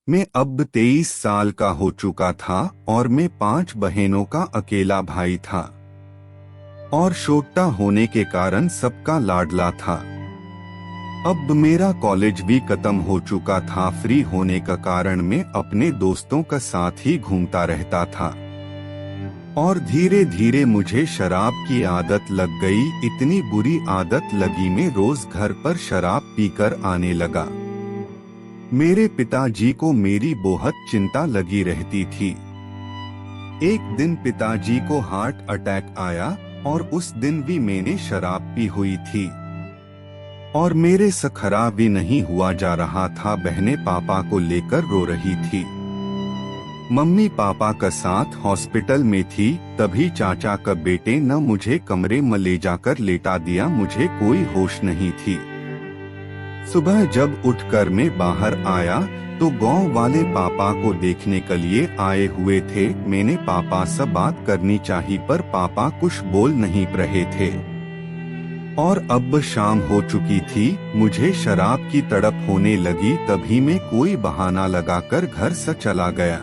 मैं अब 23 साल का हो चुका था और मैं 5 बहनों का अकेला भाई था और छोटा होने के कारण सबका लाडला था। अब मेरा कॉलेज भी खत्म हो चुका था। फ्री होने का कारण मैं अपने दोस्तों का साथ ही घूमता रहता था और धीरे धीरे मुझे शराब की आदत लग गई। इतनी बुरी आदत लगी मैं रोज घर पर शराब पीकर आने लगा। मेरे पिताजी को मेरी बहुत चिंता लगी रहती थी। एक दिन पिताजी को हार्ट अटैक आया और उस दिन भी मैंने शराब पी हुई थी और मेरे से खराब भी नहीं हुआ जा रहा था। बहनें पापा को लेकर रो रही थी। मम्मी पापा का साथ हॉस्पिटल में थी। तभी चाचा का बेटे न मुझे कमरे में ले जाकर लेटा दिया। मुझे कोई होश नहीं थी। सुबह जब उठकर मैं बाहर आया तो गांव वाले पापा को देखने के लिए आए हुए थे। मैंने पापा से बात करनी चाहिए पर पापा कुछ बोल नहीं रहे थे और अब शाम हो चुकी थी। मुझे शराब की तड़प होने लगी। तभी मैं कोई बहाना लगाकर घर से चला गया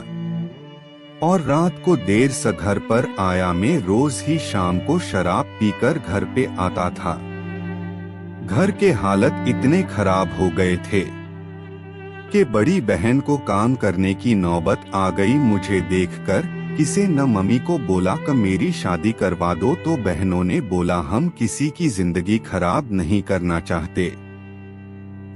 और रात को देर से घर पर आया। मैं रोज ही शाम को शराब पीकर घर पे आता था। घर के हालत इतने खराब हो गए थे कि बड़ी बहन को काम करने की नौबत आ गई। मुझे देखकर किसी न मम्मी को बोला कि मेरी शादी करवा दो तो बहनों ने बोला हम किसी की जिंदगी खराब नहीं करना चाहते।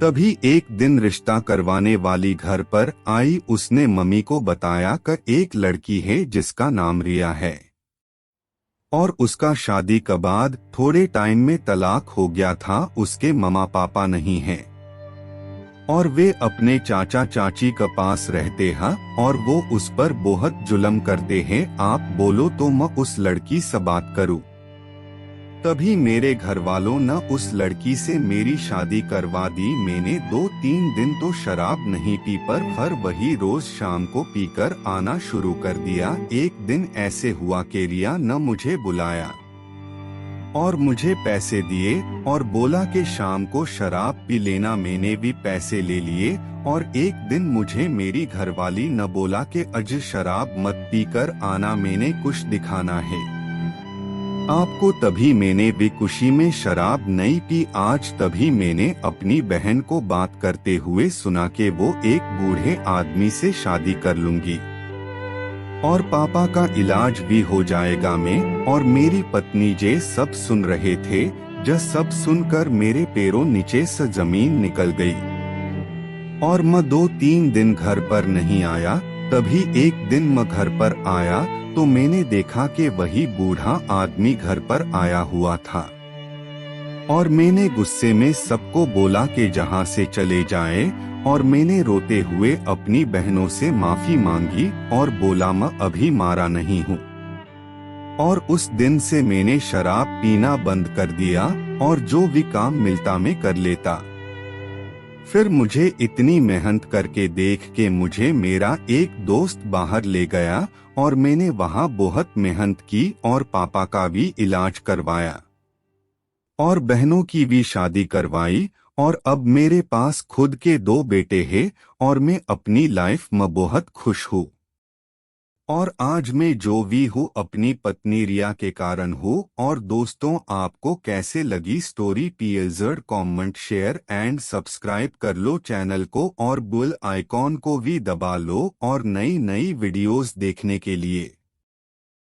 तभी एक दिन रिश्ता करवाने वाली घर पर आई। उसने मम्मी को बताया कि एक लड़की है जिसका नाम रिया है और उसका शादी के बाद थोड़े टाइम में तलाक हो गया था। उसके मम्मा पापा नहीं हैं और वे अपने चाचा चाची के पास रहते हैं और वो उस पर बहुत जुल्म करते हैं। आप बोलो तो मैं उस लड़की से बात करूं। तभी मेरे घर वालों ने उस लड़की से मेरी शादी करवा दी। मैंने 2-3 दिन तो शराब नहीं पी पर हर वही रोज शाम को पीकर आना शुरू कर दिया। एक दिन ऐसे हुआ कि रिया ने मुझे बुलाया और मुझे पैसे दिए और बोला कि शाम को शराब पी लेना। मैंने भी पैसे ले लिए और एक दिन मुझे मेरी घरवाली न बोला कि आज शराब मत पीकर आना, मैंने कुछ दिखाना है आपको। तभी मैंने भी खुशी में शराब नहीं पी आज। तभी मैंने अपनी बहन को बात करते हुए सुना कि वो एक बूढ़े आदमी से शादी कर लूंगी और पापा का इलाज भी हो जाएगा। मैं और मेरी पत्नी जे सब सुन रहे थे। जब सब सुनकर मेरे पैरों नीचे से जमीन निकल गई और मैं 2-3 दिन घर पर नहीं आया। तभी एक दिन मैं घर पर आया तो मैंने देखा कि वही बूढ़ा आदमी घर पर आया हुआ था और मैंने गुस्से में सबको बोला कि जहां से चले जाएं और मैंने रोते हुए अपनी बहनों से माफी मांगी और बोला मैं अभी मारा नहीं हूँ। और उस दिन से मैंने शराब पीना बंद कर दिया और जो भी काम मिलता मैं कर लेता। फिर मुझे इतनी मेहनत करके देख के मुझे मेरा एक दोस्त बाहर ले गया और मैंने वहाँ बहुत मेहनत की और पापा का भी इलाज करवाया और बहनों की भी शादी करवाई और अब मेरे पास खुद के 2 बेटे हैं और मैं अपनी लाइफ में बहुत खुश हूँ। और आज मैं जो भी हूँ अपनी पत्नी रिया के कारण हूँ। और दोस्तों आपको कैसे लगी story? Please comment share and subscribe कर लो चैनल को और बेल आइकॉन को भी दबा लो और नई नई वीडियोस देखने के लिए।